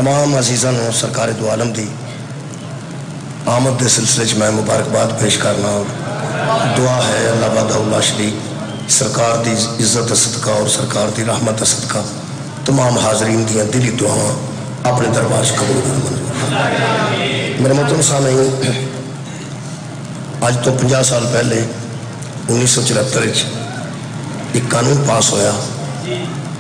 تمام عزیزاں نو سرکار دو عالم دی آمد دے سلسلے میں مبارکباد پیش کرنا اور دعا ہے اللہ وحدہ لا شریک سرکار دی عزت صدقہ اور سرکار دی رحمت صدقہ تمام حاضرین دیاں دلی دعاواں اپنے دربار قبول کرنا۔ میرے محترم سامعین، آج تو 50 سال پہلے 1974 ایک قانون پاس ہویا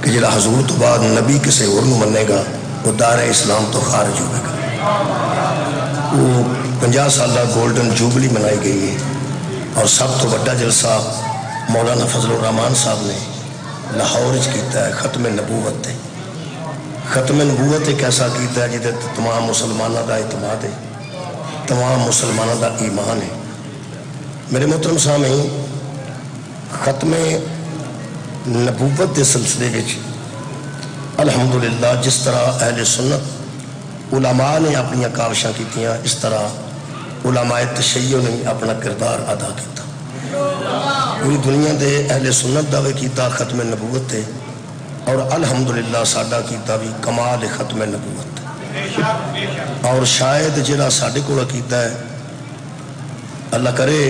کہ جڑا حضور تو بعد نبی کسے اور نو مننے گا وہ دار اسلام تو خارج ہوئے گا۔ وہ 50 سالہ گولڈن جوبلی منائی گئی ہے اور سب تو بڑا جلسہ مولانا فضل الرحمان صاحب نے لاہور کیتا ہے ختم نبوت تے۔ ختم نبوت ایک ایسا کیتا ہے جدے تمام مسلمانہ دا اعتماد ہے، تمام مسلمانہ دا ایمان ہے۔ میرے محترم سامعین، ختم نبوت دے سلسلے وچ الحمدللہ جس طرح اہل سنت علماء نے اپنی کاوشاں کیتیاں، اس طرح علماء تشیع نے اپنا کردار ادا کیتا۔ پوری دنیا دے اہل سنت دعوے کیتا ختم نبوت تے، اور الحمدللہ ساڈا کیتا بھی کمال ختم نبوت، اور شاید جڑا ساڈے کول کیتا ہے اللہ کرے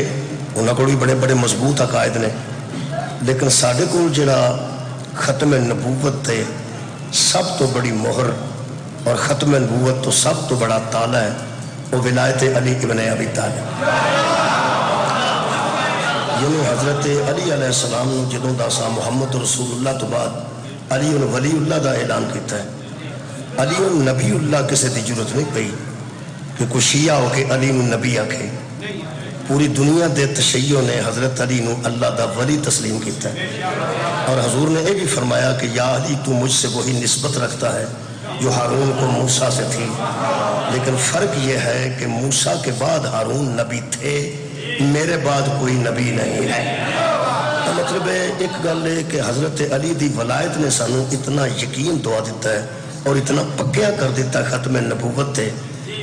انہاں کول بھی بڑے بڑے مضبوط عقائد نے، لیکن ساڈے کول جڑا ختم نبوت تے سب تو بڑی مہر اور ختم نبوت تو سب تو بڑا تالا ہے وہ ولایت علی ابن ابی طالب، یعنی حضرت علی علیہ السلام نے جدوں داسا محمد رسول اللہ تو بعد علی ولی اللہ دا اعلان کیتا ہے۔ علی نبی اللہ کسے دی ضرورت نہیں پئی کہ کوئی شیعہ ہو کے علی نبی آکھے، پوری دنیا دے تشیع نے حضرت علی نو اللہ دا ولی تسلیم کیتا ہے، اور حضور نے یہ بھی فرمایا کہ یا علی تو مجھ سے وہی نسبت رکھتا ہے جو ہارون کو موسیٰ سے تھی، لیکن فرق یہ ہے کہ موسیٰ کے بعد ہارون نبی تھے، میرے بعد کوئی نبی نہیں ہے۔ مطلب ایک گل ہے کہ حضرت علی دی ولایت نے سانو اتنا یقین دعا دیتا ہے اور اتنا پکیا کر دیتا ختم نبوت تے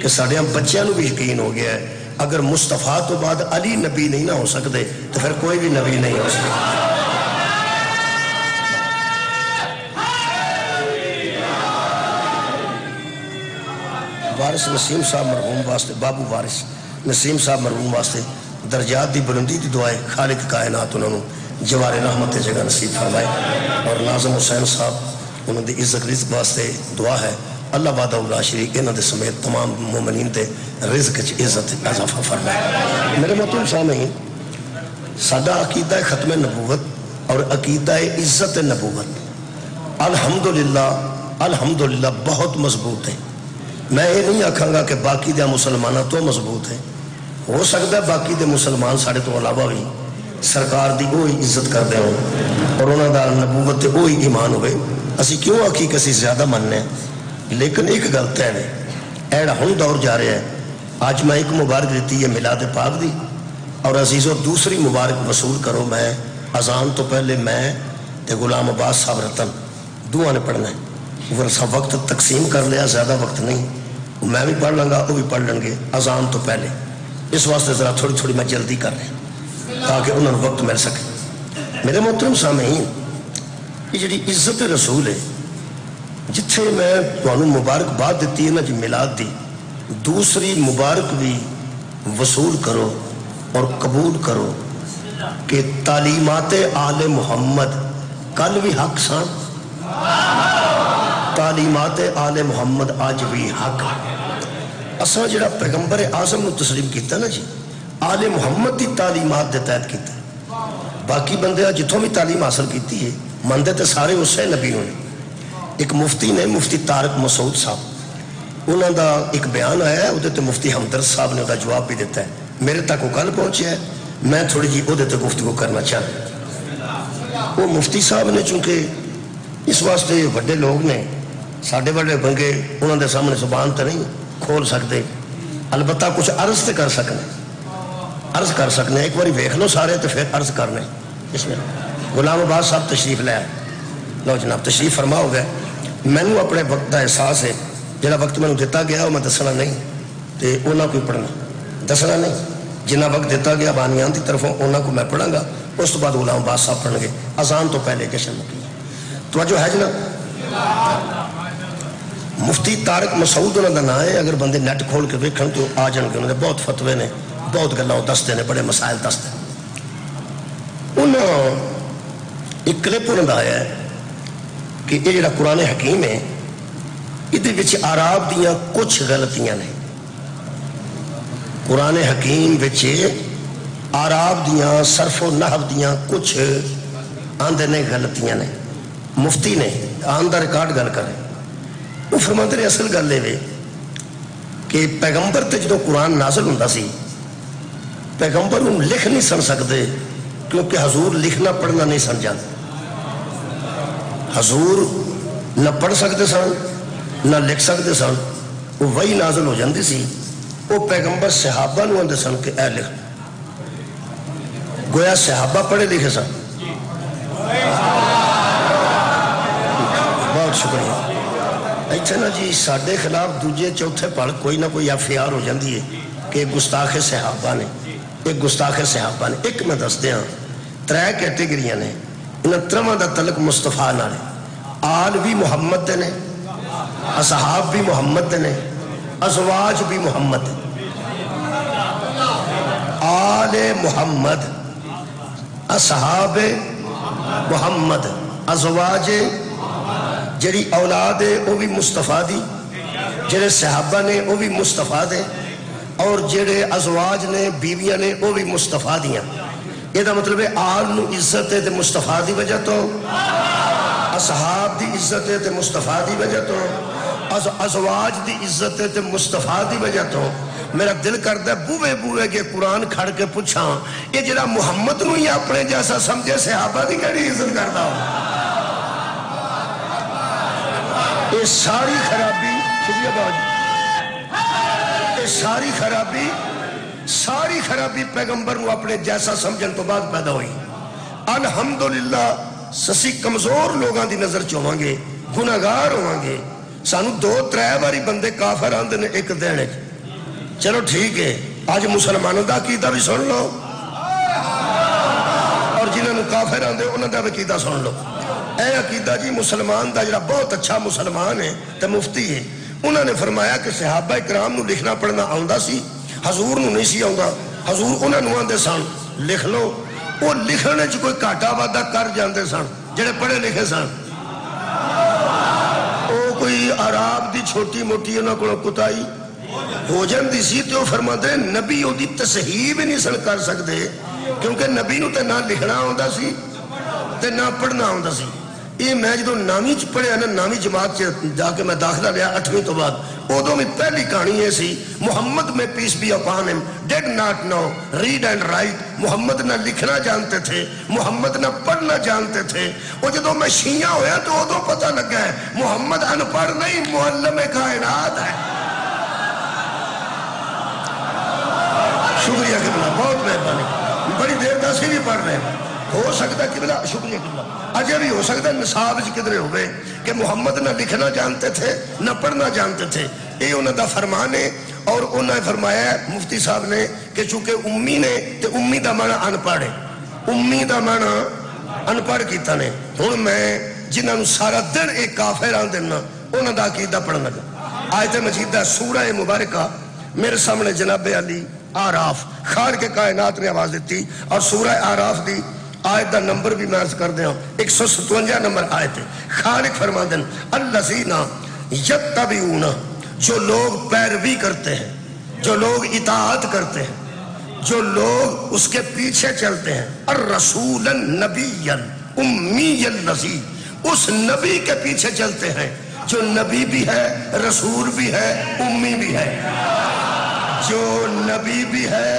کہ ساڑھیاں بچیاں نو بھی یقین ہو گیا ہے اگر مصطفیٰ تو بعد علی نبی نہیں نہ ہو سکتے تو پھر کوئی بھی نبی نہیں ہو سکتا۔ وارث نسیم صاحب مرحوم واسطے، بابو وارث نسیم صاحب مرحوم واسطے درجات دی بلندی دی دعائیں خالق کائنات انہوں نے جوار رحمت جگہ نصیب فرمائے، اور ناظم حسین صاحب انہوں نے عزت رزق واسطے دعا ہے اللہ وعدہ لا شریک انہوں نے سمیت تمام مومنین دے رزق چ عزت اضافہ فرمائے۔ میرے محترم سامعین، سادہ عقیدہ ختم نبوت اور عقیدہ عزت نبوت الحمدللہ بہت مضبوط ہے۔ میں یہ نہیں آکھاں گا کہ باقی دے مسلمانہ تو مضبوط ہے، ہو سکتا ہے باقی دے مسلمان ساڑھے تو علاوہ بھی سرکار دی وہی عزت کر دے ہوں اور انہوں دا نبوت تے وہی ایمان ہوئے، اسی کیوں آکھی کسی زیادہ مننے ہیں، لیکن ایک غلط ہے ایڑا ہن دور جا رہے ہیں۔ آج میں ایک مبارک دیتی ہے میلاد پاک دی، اور عزیزو دوسری مبارک وصول کرو، میں اذان تو پہلے میں تے غلام عباس صاحب رتن دعا نے پڑھنا ہے، ورسا وقت تقسیم کر لیا، زیادہ وقت نہیں، میں بھی پڑھ لوں گا وہ بھی پڑھ لیں گے اذان تو پہلے، اس واسطے ذرا تھوڑی تھوڑی میں جلدی کر رہا ہوں تاکہ انہوں نے وقت مل سکے۔ میرے محترم سامعین، یہ جڑی عزت رسول ہے جتھے میں تمہیں مبارک بات دیتی ہے نا جی میلاد دی، دوسری مبارک بھی وصول کرو اور قبول کرو کہ تعلیمات آل محمد کل بھی حق سان، تعلیمات آل محمد آج بھی حق۔ اساں جڑا پیغمبر اعظم نے تسلیم کیتا نا جی آل محمد دی تعلیمات دے تحت کیتا، باقی بندے جتوں بھی تعلیم حاصل کیتی ہے مندے تے سارے اسے نبی ہونے۔ ایک مفتی نے مفتی طارق مسعود صاحب انہوں دا ایک بیان آیا ہے، ادھے تے مفتی ہمدرد صاحب نے دا جواب بھی دیتا ہے، میرے تک وہ کل پہنچے ہے، میں تھوڑی جی ادھے تے گفتگو کرنا چاہتا۔ وہ مفتی صاحب نے چونکہ اس واسطے بڑے لوگ نے ساڑھے بڑے بنگے انہوں دے سامنے زبان تے نہیں کھول سکتے، البتہ کچھ عرض تے کر سکنے، عرض کر سکنے، ایک باری ویکھ لو سارے تو پھر عرض کرنے۔ اس میں غلام عباس صاحب تشریف لے آئے، لو جناب تشریف فرما ہو گئے۔ میں نے اپنے وقت کا احساس ہے جہاں وقت میں دیتا گیا وہ میں دسنا نہیں تو انہوں کو پڑھنا دسنا نہیں، جنہ وقت دیتا گیا بانیان کی طرفوں انہوں کو میں پڑھاں گا، اس تو بعد غلام عباس صاحب پڑھیں گے، اذان تو پہلے جشن مکی توجہ ہے جناب۔ مفتی طارق مسعود انہوں کا نام ہے. اگر بندے نیٹ کھول کے ویکھن تو آ جان کے. انہوں نے بہت فتوے نے, بہت گلاں دستے ہیں, بڑے مسائل دستے ہیں. انہوں ایک کلپ انہوں کا آیا ہے کہ یہ جڑا قرآن حکیم ہے یہ آراب دیاں کچھ غلطیاں نے. قرآن حکیم وچ آراب دیاں صرف و نحو دیاں کچھ آندے نے غلطیاں نے. مفتی نے آندہ ریکارڈ گل کرے, وہ فرماتے نے اصل گل ہے کہ پیغمبر تے جدو قرآن نازل ہوتا سی پیغمبر ان لکھ نہیں سن سکتے کیونکہ حضور لکھنا پڑھنا نہیں سن جاتے. حضور نہ پڑھ سکتے سن نہ لکھ سکتے سن. وہ وہی نازل ہو جاتی سی. وہ پیغمبر صحابہ نو آندے سن کہ اے لکھ. گویا صحابہ پڑھے لکھے سن. بہت شکریہ. ایتھے نا جی ساڈے خلاف دوجے چوتھے پڑھ کوئی نہ کوئی FIR ہو جاتی ہے کہ گستاخ صحابہ نے, ایک گستاخ صحابہ نے. ایک میں دس دیاں 3 کیٹیگریاں نے. انہاں 3 دا تعلق مصطفیٰ نال ہے. آل بھی محمد دے نے, اصحاب بھی محمد دے نے, ازواج بھی محمد دے. آل محمد, اصحاب محمد, ازواج جڑی اولاد ہے وہ بھی مصطفیٰ دی, جڑے صحابہ نے وہ بھی مصطفیٰ دے, اور جڑے ازواج نے بیویاں نے وہ بھی مصطفیٰ دیاں. یہ دا مطلب ہے آل نو عزت ہے تے مصطفیٰ دی وجہ تو, اصحاب دی عزت ہے تے مصطفیٰ دی وجہ تو, ازواج دی عزت ہے تے مصطفیٰ دی وجہ تو. میرا دل کردہ بوے بوے کے قرآن کھڑ کے پوچھاں یہ جڑا محمد نو ہی اپنے جیسا سمجھے صحابہ دی کیڑی عزت کردہ ہو. یہ ساری خرابی, شکریہ باجی, یہ ساری خرابی پیغمبر نو اپنے جیسا سمجھن تو بعد پیدا ہوئی. الحمدللہ سسی کمزور لوگاں دی نظر چوہاں گے, گناہگار ہوواں گے. سانو 2-3 باری بندے کافر آندے نے ایک دینے. چلو ٹھیک ہے, آج مسلمانوں دا عقیدہ بھی سن لو اور جنہوں نے کافر آندے انہوں دا عقیدہ سن لو. اے عقیدہ جی مسلمان دا جڑا بہت اچھا مسلمان ہے تے مفتی ہے, انہوں نے فرمایا کہ صحابہ اکرام نو لکھنا پڑھنا آندا سی, حضور نو نہیں سی آندا. حضور انہوں نے آندے سن لکھ لو. وہ لکھنے چ کوئی گھاٹا وعدہ کر جاندے سن جڑے پڑھے لکھے سن. وہ کوئی عراب دی چھوٹی موٹی انہوں کو کتائی ہو جاندی سی تو فرماتے ہیں نبی وہ دی تصحیح بھی نہیں سن کر سکتے کیونکہ نبی نو تے نہ لکھنا آندا سی تے نہ پڑھنا آندا سی. یہ میں جدو نامی چ پڑھے نا, نامی جماعت جا کے میں داخلہ لیا 8ویں تو بعد, ادو میں پہلی کہانی یہ سی محمد میں peace be upon him did not know read and write. Muhammad نہ لکھنا جانتے تھے, محمد نہ پڑھنا جانتے تھے. وہ جدو میں شیعہ ہویا تو ادو پتہ لگا ہے محمد ان پڑھ نہیں معلم کائنات ہے. شکریہ قبلہ, بہت مہربانی. بڑی دیر دا سی بھی پڑھ رہے ہیں. ہو سکتا ہے قبلہ, شکریہ قبلہ, اجے بھی ہو سکتا ہے نصاب جی کدھرے ہوئے کہ محمد نہ لکھنا جانتے تھے نہ پڑھنا جانتے تھے. یہ انہوں دا فرمان ہے. اور انہوں نے فرمایا ہے مفتی صاحب نے کہ چونکہ امی نے تے امی دا معنی ان پڑھ ہے, امی دا معنی ان پڑھ کیتا نے. ہن میں جنہوں سارا دن ایک کافر آن دینا انہوں دا عقیدہ پڑھنا لگا. آیت مجیدہ سورہ مبارکہ میرے سامنے جناب علی آراف خالق کے کائنات نے آواز دیتی, اور سورہ آراف دی آیت دا نمبر بھی میں عرض کر دیا 157 نمبر آیت ہے. خالق فرماندن الذین یتبعون, جو لوگ پیروی کرتے ہیں, جو لوگ اطاعت کرتے ہیں, جو لوگ اس کے پیچھے چلتے ہیں, الرسول النبی الامی الذی, اس نبی کے پیچھے چلتے ہیں جو نبی بھی ہے, رسول بھی ہے, امی بھی ہے. جو نبی بھی ہے,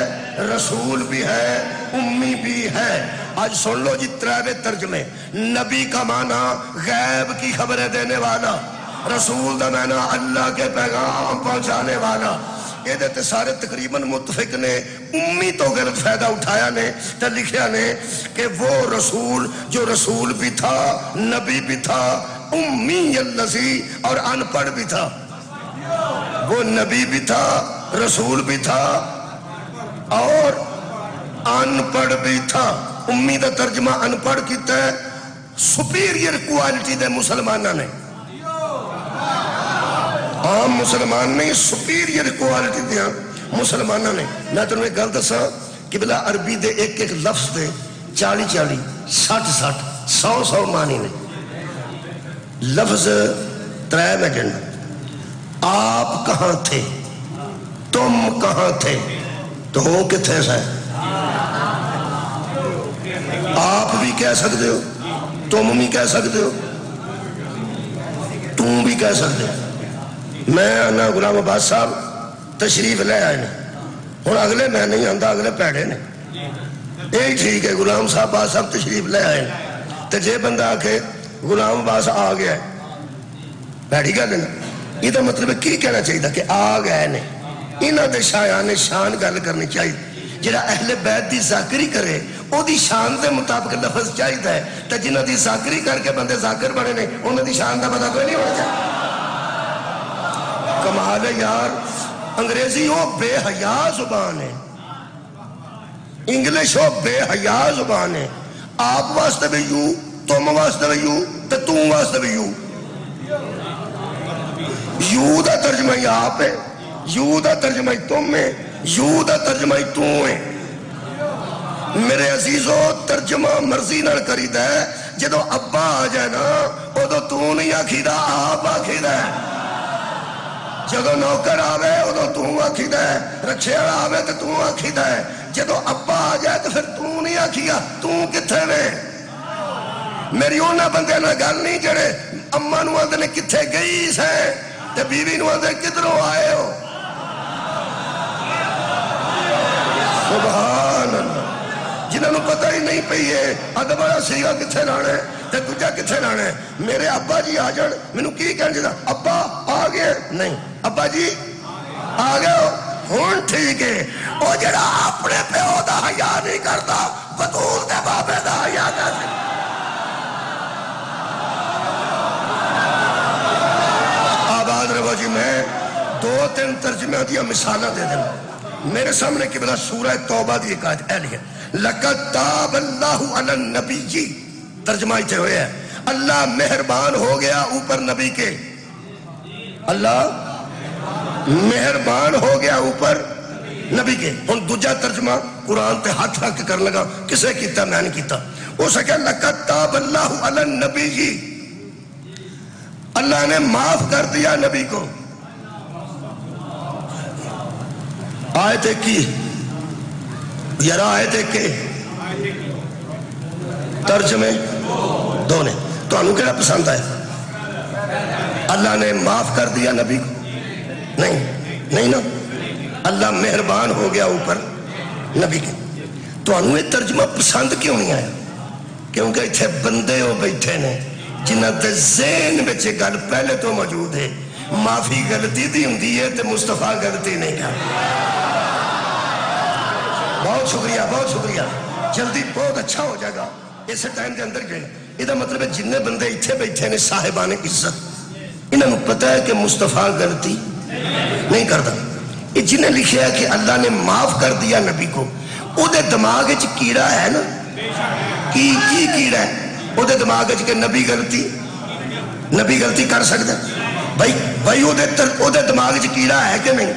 رسول بھی ہے, امی بھی ہے. آج سن لو جی 3 ترجمے. نبی کا معنی غیب کی خبریں دینے والا, رسول دا معنی اللہ کے پیغام پہنچانے والا. یہ دیتے سارے تقریباً متفق نے. امی تو غلط فائدہ اٹھایا نے تو لکھیا نے کہ وہ رسول جو رسول بھی تھا, نبی بھی تھا, امی الذی اور ان پڑھ بھی تھا. وہ نبی بھی تھا, رسول بھی تھا اور ان پڑھ بھی تھا. امی دا ترجمہ ان پڑھ کیتا ہے سپیریئر کوالٹی دے مسلمانہ نے. عام مسلمان نہیں سپیریئر کوالٹی دیا مسلمانوں نے. میں تمہیں ایک گل دساں کہ بلا عربی دے ایک ایک لفظ دے 40-40 60-60 100 معنی نے. لفظ 3 میں گننا. آپ کہاں تھے؟ تم کہاں تھے؟ تو ہو کتھے سے؟ آپ بھی کہہ سکتے ہو، تم بھی کہہ سکتے ہو، تم بھی کہہ سکتے ہو. میں آنا غلام عباس صاحب تشریف لے آئے نے. ہوں اگلے میں نہیں آتا، اگلے پیڑے نے. یہی ٹھیک ہے، غلام صاحب عباس صاحب تشریف لے آئے نے. تو جے بندہ آ کے غلام عباس آ گیا ہے، پیڑی گل ہے نا. یہ مطلب کی کہنا چاہیے کہ آ گئے نے. انہاں دے شایان نے شان گل کرنی چاہیے. جڑا اہل بیت دی ذاکری کرے او دی شان دے مطابق لفظ چاہیے ہے. تو جنہاں دی ذاکری کر کے بندے ذاکر بنے نے انہاں دی شان دا پتہ کوئی نہیں ہونا چاہیے. کمال ہے یار. انگریزی وہ بے حیا زبان ہے، انگلش وہ بے حیا زبان ہے. آپ واسطے بھی یوں، تم واسطے بھی یوں، تو تم واسطے بھی یوں. یوں دا ترجمہ ہی آپ ہے، یوں دا ترجمہ ہی تم ہے، یوں دا ترجمہ ہی تو ہے. میرے عزیزو ترجمہ مرضی نال کریدا ہے. جدو ابا آ جائے نا ادو تو نہیں آکھیدا، آپ آکھیدا ہے. جدو نوکر آوے ادو تو آکھیدا ہے، رکشے والا آوے تو تو آکھیدا ہے. جدو ابا آ جائے تو پھر تو نہیں آکھیا. تو کتھے وے؟ میری انہاں بندے نال گل نہیں جڑے اما نو آندے نے کتھے گئی سے تے بیوی نو آندے کدھروں آئے ہو. سبحان اللہ. جنہوں نے پتہ ہی نہیں پئی ہے ادب والا سیگا کتھے لانا ہے تے دوجا کتھے لانا ہے. میرے ابا جی آ جان مینوں کی کہن جدا ابا آ گئے نہیں، ابا جی آ گئے ہو. ہن ٹھیک ہے. او جڑا اپنے پیو دا حیا نہیں کردا بطول دے بابے دا حیا کردا. آباد رہو جی. میں 2-3 ترجمے دیا مثالہ دے دیں. میرے سامنے قبلہ سورہ توبہ دی ایک آیت اہلی ہے. لَقَدْ تَابَ اللَّهُ عَلَى النَّبِيِّ. ترجمہ ہی ہوئے ہے اللہ مہربان ہو گیا اوپر نبی کے. اللہ مہربان ہو گیا اوپر نبی کے. ان دوجہ ترجمہ قرآن تے ہاتھ رکھ کر لگا کسے کیتا؟ میں نہیں کیتا. ہو سکے لَقَدْ تَابَ اللَّهُ عَلَى النَّبِيِّ. اللہ نے معاف کر دیا نبی کو. آیت کی یرا آیت کے ترجمے دو نے. تو انہوں کہنا پسند آئے؟ اللہ نے معاف کر دیا نبی کو؟ نہیں نا. اللہ مہربان ہو گیا اوپر نبی کے. تو انہوں یہ ترجمہ پسند کیوں نہیں آیا؟ کیونکہ اتھے بندے ہو بیٹھے نے جنہاں تے ذہن بچے گل پہلے تو موجود ہے معافی غلطی دی ہوندی ہے تے مصطفیٰ غلطی نہیں کر. بہت شکریہ، بہت شکریہ. جلدی بہت اچھا ہو جائے گا. اس ٹائم دے اندر گئے یہ مطلب ہے جنہیں بندے اتھے بیٹھے نے صاحبان عزت انہوں پتہ ہے کہ مصطفیٰ غلطی نہیں کرتا. یہ جنہیں لکھیا ہے کہ اللہ نے معاف کر دیا نبی کو او دے دماغ وچ کیڑا ہے نا. کی کیڑا ہے او دے دماغ وچ کہ نبی غلطی کر سکتا ہے. بھائی او دے دماغ وچ کیڑا ہے کہ نہیں؟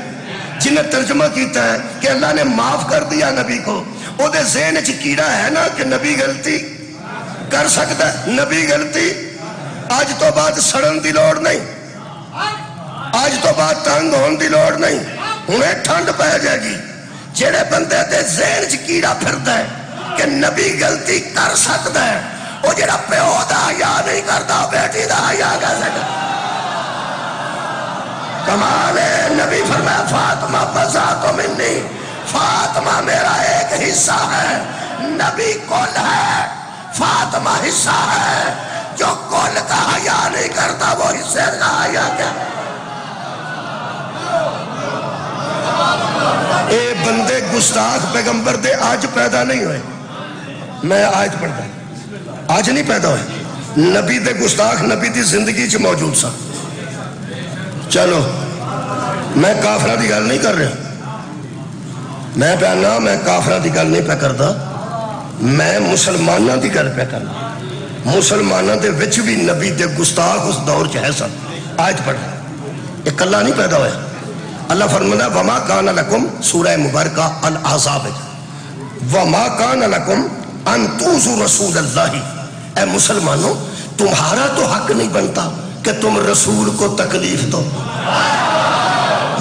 جنہیں ترجمہ کیتا ہے کہ اللہ نے معاف کر دیا نبی کو او دے ذہن وچ کیڑا ہے نا کہ نبی غلطی کر سکتا ہے. نبی غلطی آج تو بعد سڑن دی لوڑ نہیں، آج تو بعد تنگ ہون دی لوڑ نہیں. انہیں ٹھنڈ پہ جائے گی. جڑے بندے دے ذہن وچ کیڑا پھردا ہے کہ نبی غلطی کر سکتا ہے او جڑا پیو دا حیا نہیں کردا بیٹی دا حیا کر سکتا. کمال ہے. نبی فرمایا فاطمہ بذات منی، فاطمہ میرا ایک حصہ ہے. نبی کل ہے، فاطمہ حصہ ہے. جو کل کا حیا نہیں کرتا وہ حصے کا حیا کیا؟ اے بندے گستاخ پیغمبر دے آج پیدا نہیں ہوئے. میں آج پڑھتا آج نہیں پیدا ہوئے. نبی دے گستاخ نبی دی زندگی چ موجود سا. چلو میں کافرہ دی گل نہیں کر رہا. میں پہنا میں کافرہ دی گل نہیں پہ کرتا. میں مسلمانہ دی گل پہ کرنا. مسلمانہ دے وچ بھی نبی دے گستاخ اس دور چ ہے سن. آیت پڑھ یہ کلا نہیں پیدا ہوا. اللہ فرماتا وما کان لکم سورہ مبارکہ الاحزاب وما کان لکم ان توذوا رسول اللہ. اے مسلمانوں تمہارا تو حق نہیں بنتا کہ تم رسول کو تکلیف دو.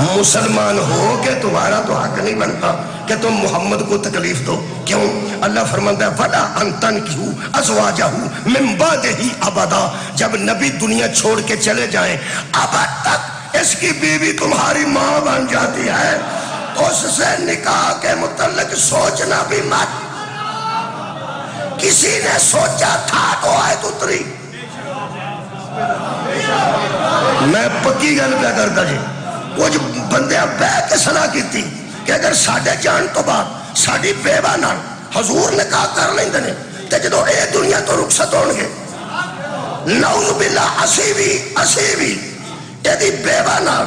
مسلمان ہو کہ تمہارا تو حق نہیں بنتا کہ تم محمد کو تکلیف دو. کیوں؟ اللہ فرماتا ہے وَلَا أَن تَنْكِحُوا أَزْوَاجَهُ مِن بَعْدِهِ أَبَدًا. جب نبی دنیا چھوڑ کے چلے جائیں ابد تک اس کی بیوی تمہاری ماں بن جاتی ہے تو اس سے نکاح کے متعلق سوچنا بھی مت. کسی نے سوچا تھا تو آیت اتری. میں پکی گل پہ کرتا جی. کچھ بندے بہ کے صلاح کی تھی کہ اگر ساڑھے جان تو بعد ساڑھی بیوہ نال حضور نکاح کر لیں دنے تے جدو اے دنیا تو رخصت ہون گے نعوذ باللہ اسیوی ایدی بیوہ نال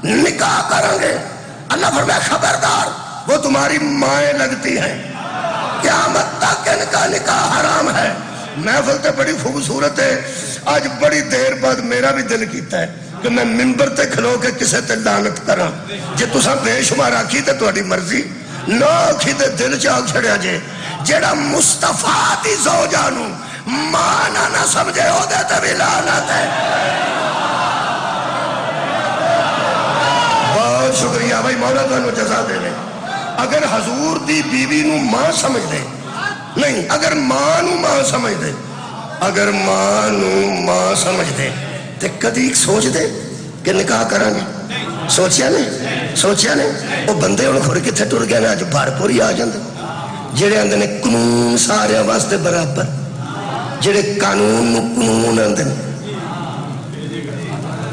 نکاح کریں گے. اللہ فرمایا خبردار وہ تمہاری مائیں لگتی ہیں قیامت تک ان کا نکاح حرام ہے. محفل تے بڑی خوبصورت ہے. آج بڑی دیر بعد میرا بھی دل کیتا ہے کہ میں منبر تے کھلو کے کسے تے لعنت کراں. جے تساں بے شمار آکھی تے تہاڈی مرضی نہ آکھی تے دل چاک چھڑیا جے. جیڑا مصطفیٰ دی زوجہ نو مانا نہ سمجھے ہو دے تے بھی لعنت ہے. بہت شکریہ بھائی مولا تانوں جزا دے لے. اگر حضور دی بیوی نو ماں سمجھ دے نہیں اگر ماں نو ماں سمجھ دے اگر ماں نو ماں سمجھ دے تے کدی سوچ دے کہ نکاح کریں گے. سوچیا نہیں وہ بندے ہوں کھڑ کتنے ٹر گئے اج بھارپوری آ جاندے جڑے آندے نے قانون سارے واسطے برابر. جڑے قانون نو قانون آندے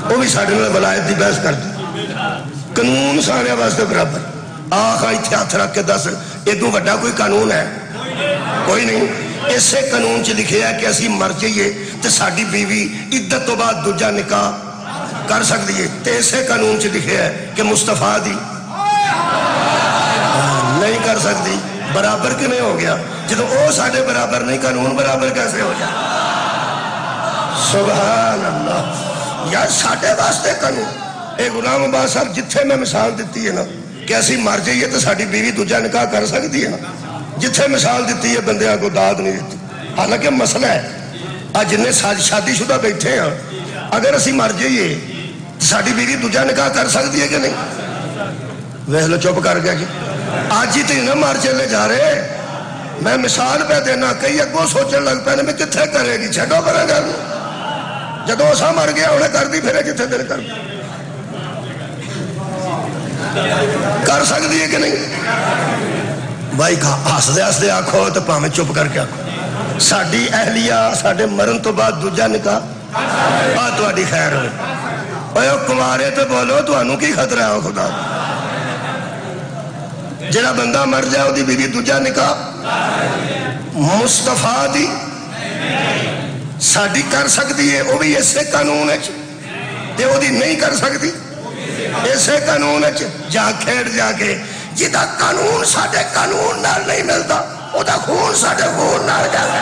وہ بھی ساڈے نال ولایت دی بحث کرتے. قانون سارے واسطے برابر. آخا اتنے ہاتھ رکھ کے دس ادو وڈا کوئی قانون ہے؟ کوئی نہیں. اسے قانون چ لکھے ہے کہ اسی مر جائیے تو ساری بیوی عدت تو بعد دوجا نکاح کر سکتی ہے. تو اسے قانون چ لکھے ہے کہ مصطفیٰ دی نہیں کر سکتی. برابر کہ نہیں ہو گیا؟ جب وہ سارے برابر نہیں قانون برابر کیسے ہو جائے؟ سبحان اللہ. یار سارے واسطے قانون. اے غلام عباس صاحب جتھے میں مثال دیتی ہے نا کہ اسی مر جائیے تو ساری بیوی دوجا نکاح کر سکتی ہے نا جتھے مثال دیتی ہے بندیاں کو داد نہیں دیتی. حالانکہ مسئلہ ہے آج جنہیں شادی شدہ بیٹھے ہیں اگر اسی مر جائیے تو ساری بیوی دوجا نکاح کر سکتی ہے کہ نہیں؟ ویسے لو چپ کر گیا جی. آج ہی تو نہ مر چلے جا رہے. میں مثال پہ دینا کئی اگوں سوچنے لگ پہ میں کتنے کرے گی چھڈو کرے گا جدو اسا مر گیا انہیں کر دی پھر جتنے دل کر سکتی ہے کہ نہیں؟ بھائی ہسدے ہسدے آخو تو پاویں چپ کر کے آخو. ساری اہلیہ ساڈے مرن تو بعد دوجا نکاح آ تہاڈی خیر ہوئے. اوے کمارے تو بولو تانوں کی خطرہ ہے خدا. جڑا بندہ مر جائے وہ بیوی دوجا نکاح مصطفیٰ دی ساڈی کر سکتی ہے. وہ بھی اسے قانون تے وہ نہیں کر سکتی اسے قانون جا کھیڑ جا کے جدا قانون ساڈے قانون نال نہیں ملتا وہ دا خون ساڈے خون نال جاتا.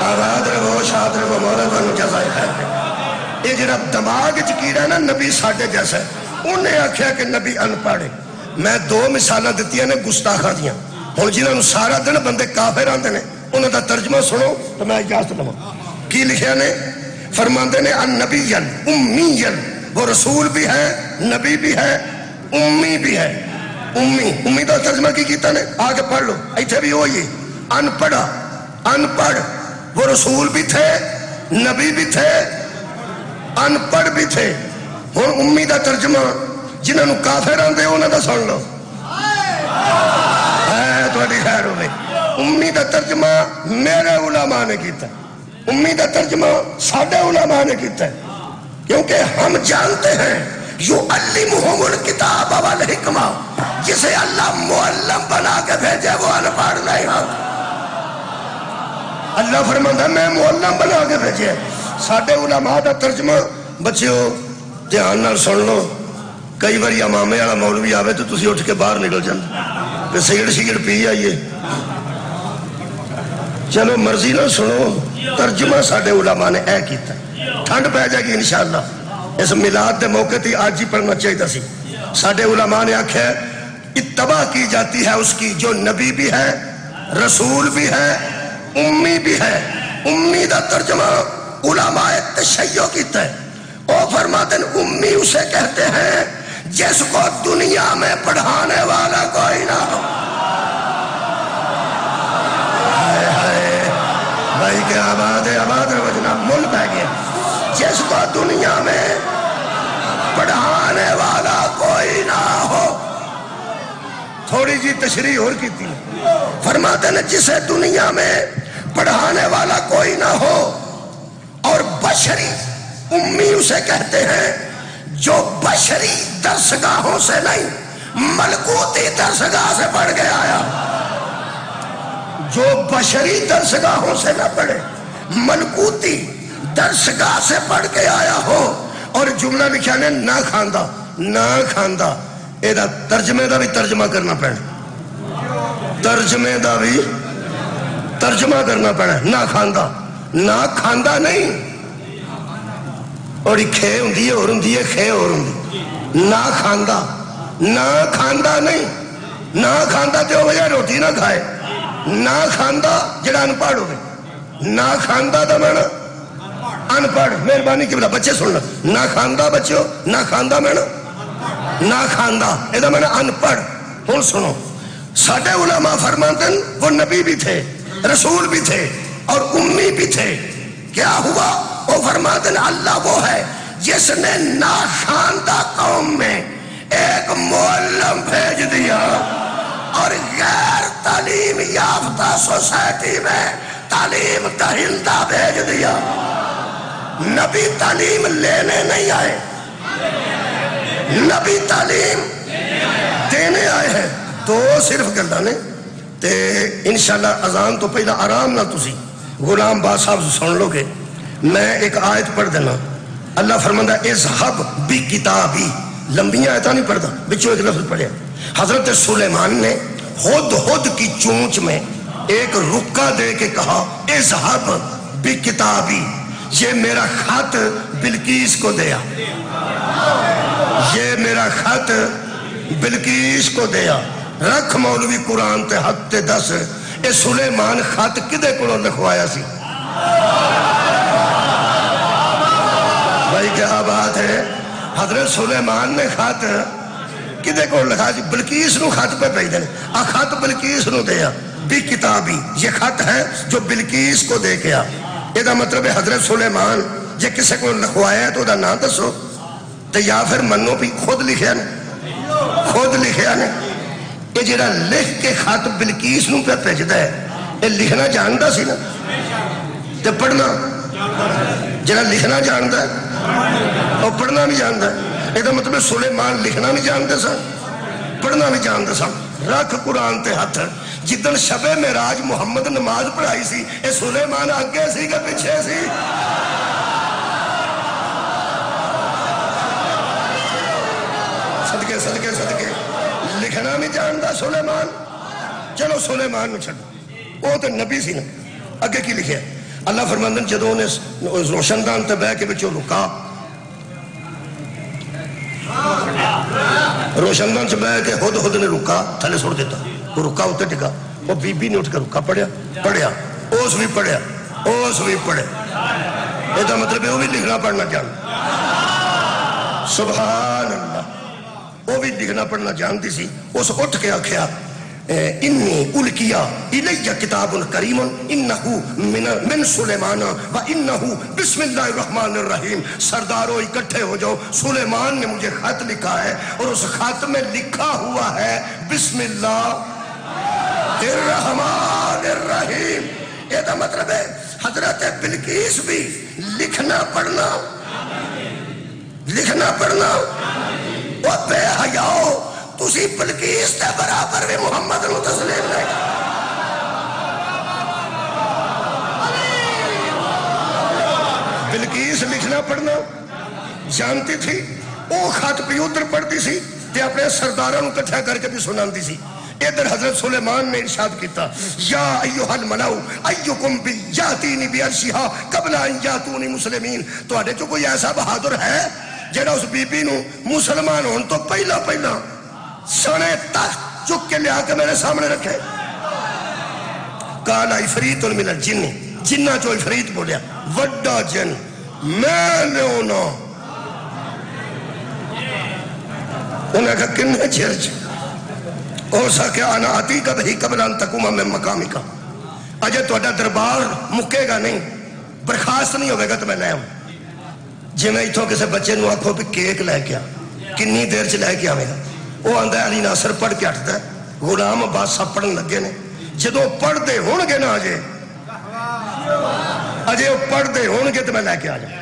آباد رہو شاد رہو مولا تانوں جزائے خیر. یہ جڑا دماغ چ کیڑا نا نبی ساڈے جیسا انہیں آخیا کہ نبی ان پڑھے. میں دو مثالاں دتیاں نے گستاخاں دیاں. ہن جنہاں سارا دن بندے کافر آندے نے انہاں دا ترجمہ سنو تو میں اجازت لواں. کی لکھیا نے؟ فرماندے نے ان نبی امی. وہ رسول بھی ہے نبی بھی ہے امی بھی ہے. امی دا ترجمہ کی کیتا نے آگے پڑھ لو ایتھے بھی ہوئی ان پڑھا ان پڑھ. وہ رسول بھی تھے نبی بھی تھے ان پڑھ بھی تھے. ہن امی دا ترجمہ جنہاں نو کافر آندے انہاں دا سن لو تہاڈی خیر ہوے. امی دا ترجمہ میرے علماء نے کیتا. امی دا ترجمہ ساڈے علماء نے کیتا ہے کیونکہ ہم جانتے ہیں یعلمہم الکتاب والحکمہ. جسے اللہ معلم بنا کے بھیجے وہ ان پڑھ نہیں ہوتا. اللہ فرماتا میں معلم بنا کے بھیجے. ساڈے علماء دا ترجمہ بچیو دھیان نال سن لو. کئی بار امامے والا مولوی آوے تو تسی اٹھ کے باہر نکل جاندے کہ سگڑ سگڑ پی آئیے. چلو مرضی نہ سنو. ترجمہ ساڈے علماء نے اے کیتا. ٹھنڈ پہ جائے گی انشاءاللہ. اس میلاد دے موقع تھی آج ہی پڑھنا چاہیے سی. ساڈے علماء نے آکھیا اتباع کی جاتی ہے اس کی جو نبی بھی ہے، رسول بھی ہے، امی بھی ہے. امی دا ترجمہ علماء تشیع کیتا ہے. وہ فرماتے ہیں امی اسے کہتے ہیں جس کو دنیا میں پڑھانے والا کوئی نہ ہو. بھائی کہ آباد ہے، آباد ہے وجنا مل پہ گیا. جس کو دنیا میں پڑھانے والا کوئی نہ ہو. تھوڑی جی تشریح اور کی تھی. فرماتے ہیں جسے دنیا میں پڑھانے والا کوئی نہ ہو. اور بشری امی اسے کہتے ہیں جو بشری درسگاہوں سے نہیں ملکوتی درسگاہ سے پڑھ کے آیا. جو بشری درسگاہوں سے نہ پڑھے ملکوتی درسگاہ سے پڑھ کے آیا ہو. اور جملہ لکھا نے نہ کھاندہ نہ کھاندہ. ایدہ ترجمے دا بھی ترجمہ کرنا پڑے. ترجمے دا بھی ترجمہ کرنا پڑے. نہ کھاندہ نہ کھاندہ نہیں. اور کھے ہوندی ہے اور ہوندی ہے کھے اور ہوندی. نہ کھاندہ نہ کھاندہ نہیں. نہ کھاندہ جو وجہ روٹی نہ کھائے. نہ کھاندہ جڑا انپڑھ ہوئے. نہ کھاندہ دا مانا انپڑھ. مہربانی کی بلا بچے سن لیں. نہ کھاندہ بچوں نہ کھاندہ مانا نہ کھاندہ ایدہ مانا انپڑھ. ہن سنو ساڈے علماء فرماتے ہیں وہ نبی بھی تھے، رسول بھی تھے اور امی بھی تھے. کیا ہوا؟ وہ فرماتے ہیں اللہ وہ ہے جس نے ناخواندہ قوم میں ایک معلم بھیج دیا اور غیر تعلیم یافتہ سوسائٹی میں تعلیم دہندہ بھیج دیا. نبی تعلیم لینے نہیں آئے، نبی تعلیم دینے آئے ہیں. تو صرف گلہ نے تے انشاءاللہ اذان تو پہلا آرام نہ تسی غلام با صاحب سن لو گے. میں ایک آیت پڑھ دینا. اللہ فرماندہ اذهب بکتابی. لمبیاں آیتاں نہیں پڑھتا، بچوں ایک لفظ پڑھیا. حضرت سلیمان نے ہد کی چونچ میں ایک رکا دے کے کہا اذهب بکتابی. یہ میرا خط بلقیس کو دیا. یہ میرا خط بلقیس کو دیا. رکھ مولوی قرآن تے حق تے دس اے سلیمان خط کدے کو لکھوایا سی؟ بھائی کیا بات ہے؟ حضرت سلیمان نے خط کدے کو لکھا جی؟ بلقیس نو خط پہ بھیج دے. خط بلقیس نو دیا. بھی کتابی یہ خط ہے جو بلقیس کو دے گیا. یہ دا مطلب ہے حضرت سلیمان جے کسے کو لکھوایا ہے تو دا نام دسو. تو یا پھر منو بھی خود لکھیا نے، خود لکھیا نے. یہ جڑا لکھ کے خط بلقیس نو پہ بھیجدا ہے یہ لکھنا جاندا سی نا تے پڑھنا. جڑا لکھنا جاندا ہے اور پڑھنا بھی جاندا ہے. یہ دا مطلب سلیمان لکھنا بھی جانتے سن، پڑھنا بھی جانتے سن. رکھ قرآن تے ہاتھ. جدن شب معراج محمد نماز پڑھائی سی اے سلیمان آگے سی کہ پیچھے سی؟ صدقے صدقے صدقے لکھنا بھی جانتا سلیمان. چلو سلیمان نو چھڑو، وہ تو نبی سی نا. اگے کی لکھیا اللہ فرماندن جدوں نے روشن دان تے بہ کے بچوں رکا، روشن دان سے بہ کے ہد نے رکا تھلے سوڑ دیتا. وہ رکا ہوتے ٹکا. وہ بی بی نے اٹھ کر رکا پڑھیا پڑھیا اوس بھی پڑھیا اوس بھی پڑھے. یہ تو مطلب ہے وہ بھی لکھنا پڑھنا جانتا. سبحان اللہ. وہ بھی لکھنا پڑھنا جانتی سی. اس اٹھ کے آکھیا انی الکیا الیہ کتاب کریم انہو من سلیمان و انہو بسم اللہ الرحمن الرحیم. سرداروں اکٹھے ہو جاؤ، سلیمان نے مجھے خط لکھا ہے اور اس خط میں لکھا ہوا ہے بسم اللہ الرحمن الرحیم. یہ تو مطلب ہے حضرت بلقیس بھی لکھنا پڑھنا وہ بے حیاؤ. تسی بلقیس تے برابر بھی محمد نو تسلیم نہیں. بلقیس لکھنا پڑھنا جانتی تھی. وہ خط بھی ادھر پڑھتی سی تے اپنے سرداروں کٹھا کر کے بھی سناندی سی. ادھر حضرت سلیمان نے ارشاد کیتا یا ایھا الملؤ ایکم بیاتینی بعرشھا قبل ان یاتونی مسلمین. تواڈے چوں کوئی ایسا بہادر ہے جڑا اس بی بی نو مسلمان ہون تو پہلا سنے تخت چک کے لیا کے میرے سامنے رکھے. قال عفریت من الجن, جنہ چو عفریت بولیا وڈا جن میں لیونا. انہیں کہا کنے چرچ ہو سکے آنا آتی کا بہی قبل ان تقوم من مقامک. اجے تو اڈا دربار مکے گا نہیں, برخاست نہیں ہوئے گا تو میں لے ہوں. جی میں اتھوں کسے بچے نو آکھو بھی کیک لے کے کنی دیر چ لے کے آوے گا, وہ آندہ علی ناصر پڑھ کے ہٹتا ہے, غلام عباس سب پڑھن لگے نے. جدو پڑھ دے ہون گے نا اجے وہ پڑھ دے ہون گے تو میں لے کے آ جاؤں.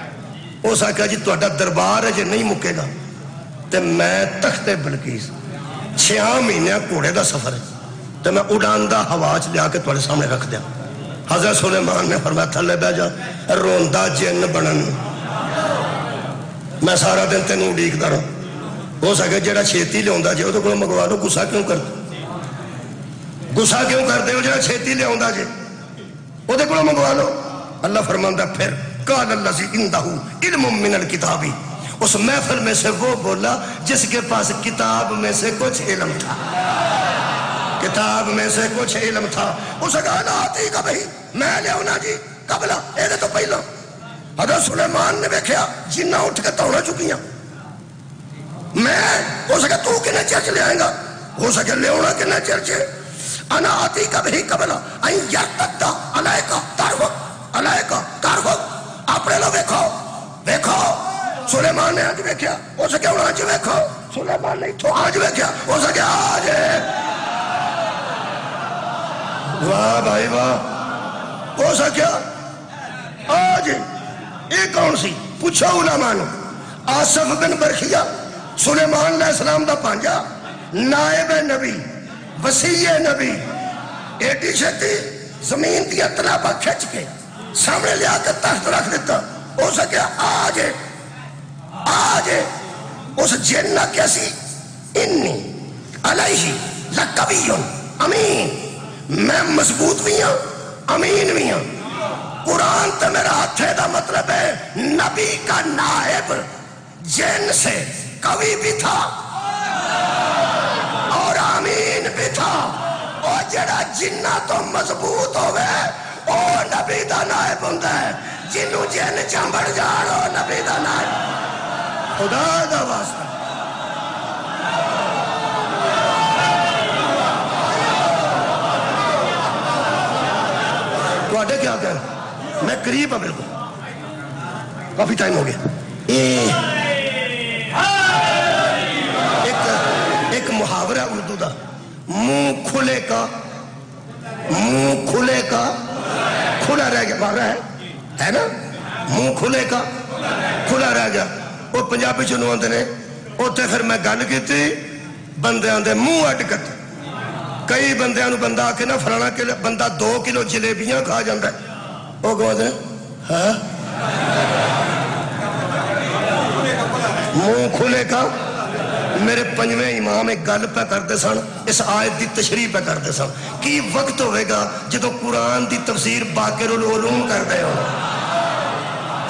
ہو سکا جی تو اڈا دربار ہے جی نہیں مکے گا تو میں تخت بلقیس 6 مہینے گھوڑے دا سفر ہے تو میں اڑاندہ ہوا چ لیا کے تھوڑے سامنے رکھ دیا. حضرت سلیمان نے فرمایا تھلے بہ جا روندا جن بنن, میں سارا دن تینوں اڈیکدا رہا. ہو سکے جڑا چھیتی لیا جی وہ منگوا لو. گسا کیوں کرتے ہو جڑا چھیتی لیا جی وہ منگوا لو. اللہ فرماندہ پھر قال الذی عندہ علم من الکتاب, اس محفل میں سے وہ بولا جس کے پاس کتاب میں سے کچھ علم تھا. کتاب میں سے کچھ علم تھا. اس کہا نا آتی کا بھئی میں لے ہونا جی قبلہ ایدے تو پہلا. حضرت سلیمان نے بیکھیا جنہ اٹھ کے توڑا چکیاں. میں ہو سکے تو کنے چرچ لے آئیں گا, ہو سکے لے ہونا کنے چرچ. انا آتی کا بھئی قبلہ این یرتدہ علیکہ تاروک علیکہ تاروک. اپنے لو بیکھو سلیمان نے آج بیکھیا, ہو سکے انہوں آج بیکھو. سلیمان نے تو آج بیکھیا, ہو سکے آج. واہ بھائی واہ, ہو سکیا آج. ایک کون سی پوچھا علماء نے. آصف بن برخیہ سلیمان علیہ السلام دا پانجا, نائب نبی, وسیع نبی, ایٹی شتی زمین دیا تلابہ کھچ کے سامنے لیا کے تخت رکھ دیتا. ہو سکیا آج اس جنہ کیسی انی علیہ لقبیون امین, میں مضبوط بھی ہوں امین بھی ہوں. قرآن تے میرا ہاتھے دا مطلب ہے نبی کا نائب جن سے قوی بھی تھا اور امین بھی تھا. اور جڑا جنہ تو مضبوط ہوئے او نبی دا نائب ہوندہ ہے. جنوں جن چمبڑ جاڑو نبی دا نائب. خدا دا واسطہ تو آٹے کیا کہہ رہا, میں قریب ہوں بالکل, کافی ٹائم ہو گیا. ایک محاورہ اردو دا, منہ کھلے کا کھلا رہ گیا. محاورہ ہے نا, منہ کھلے کا کھلا رہ گیا. وہ پنجابی چنو آندے نے اوتے پھر میں گل کیتی بندیاں دے منہ اڈ کتے. کئی بندیاں نو بندہ آکے نا فلانا کہ بندہ 2 کلو جلیبیاں کھا جاندہ ہے. وہ کہتے ہیں ہاں منہ کھلے کا. میرے 5ویں امام ایک گل پہ کرتے سن, اس آیت دی تشریح پہ کرتے سن. کی وقت ہوئے گا جدو قرآن دی تفسیر باقر العلوم کر دے ہو.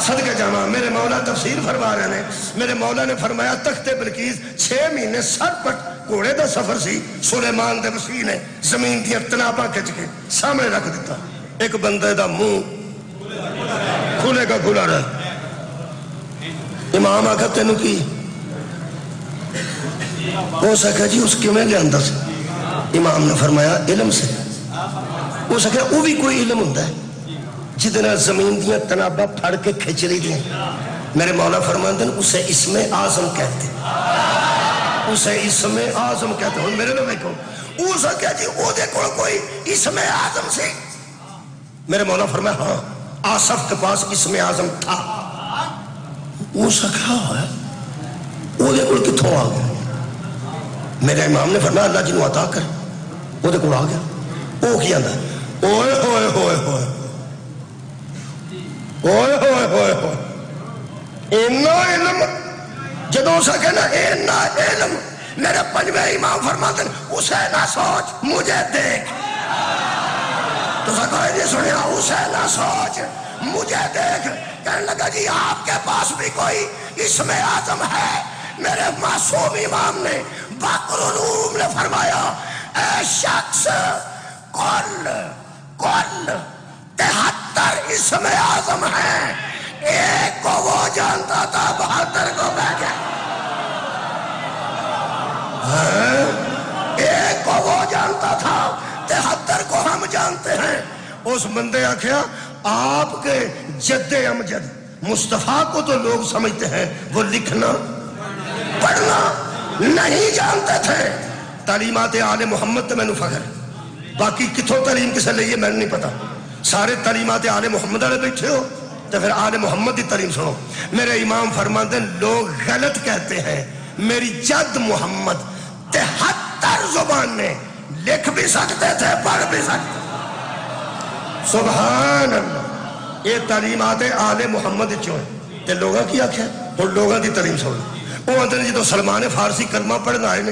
صدقہ جامع میرے مولا تفسیر فرما رہے ہیں. میرے مولا نے فرمایا تخت بلقیس 6 مہینے سر پٹ گھوڑے دا سفر سی. سلیمان دے وسیع نے زمین دیا تنابہ کھچ کے سامنے رکھ دیتا. ایک بندے دا منہ کھلے کا کھلا رہا. امام آکھا تینوں کی ہو سکا جی اس کی میں لے اندر سے. امام نے فرمایا علم سے. ہو سکا وہ بھی کوئی علم ہوتا ہے جتنا زمین دیا تنابہ پھڑ کے کھچ لی دیا. میرے مولا فرماتے ہیں اسے اسم اعظم کہتے ہیں, اسے اسم اعظم کہتے ہیں. میرے لوگ دیکھو وہ سکا جی وہ دیکھو کوئی اسم اعظم سے. میرے مولا فرمایا ہاں آصف کے پاس اسم اعظم تھا. وہ سکا ہے وہ دیکھو کتھوں آ گیا. میرے امام نے فرمایا اللہ جنہوں عطا کر. وہ دیکھو آ گیا. وہ کیا اندر اوئے ہوئے ہوئے ہوئے ہوئے ہوئے ہوئے ہوئے اینا علم جدو سکے نا اینا علم میرے پنجویں امام فرماتے ہیں اسے نہ سوچ مجھے دیکھ. تو کوئی نہیں سنیا اسے نہ سوچ مجھے دیکھ. کہنے لگا جی آپ کے پاس بھی کوئی اسم اعظم ہے؟ میرے معصوم امام نے باقر العلوم نے فرمایا اے شخص کل 73 اسم اعظم ہیں، ایک کو وہ جانتا تھا 72 کو بہ گیا. ایک کو وہ جانتا تھا 73 کو ہم جانتے ہیں. اس بندے آخیا آپ کے جد امجد مصطفیٰ کو تو لوگ سمجھتے ہیں وہ لکھنا پڑھنا نہیں جانتے تھے. تعلیمات آل محمد تے مینوں فخر، باقی کتھوں تعلیم کسے لئیے میں نہیں پتا. سارے تعلیمات آل محمد والے بیٹھے ہو تو پھر آل محمد کی تعلیم سنو. میرے امام فرماتے ہیں لوگ غلط کہتے ہیں میری جد محمد 73 زبان میں لکھ بھی سکتے تھے پڑھ بھی سکتے. سبحان اللہ. یہ تعلیمات آل محمد چوں تے لوگاں کی آکھیا اور لوگاں دی تعلیم سن. وہ اندر جدو سلمان فارسی کلمہ پڑھنا آئے نے